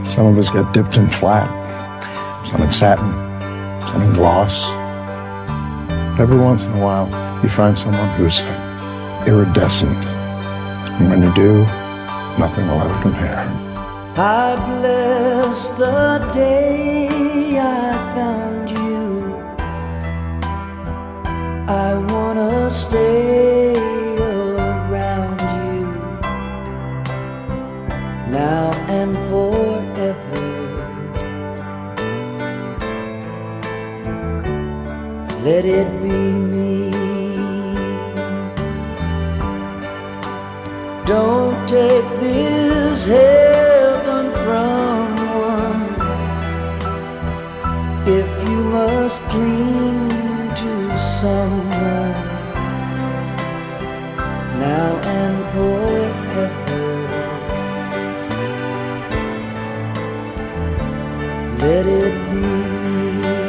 Some of us get dipped in flat, some in satin, some in gloss. Every once in a while, you find someone who's iridescent. And when you do, nothing will ever compare. I bless the day I found you. I wanna stay around you now and forever. Let it be me. Don't take this heaven from one. If you must cling to someone now and forever, let it be me.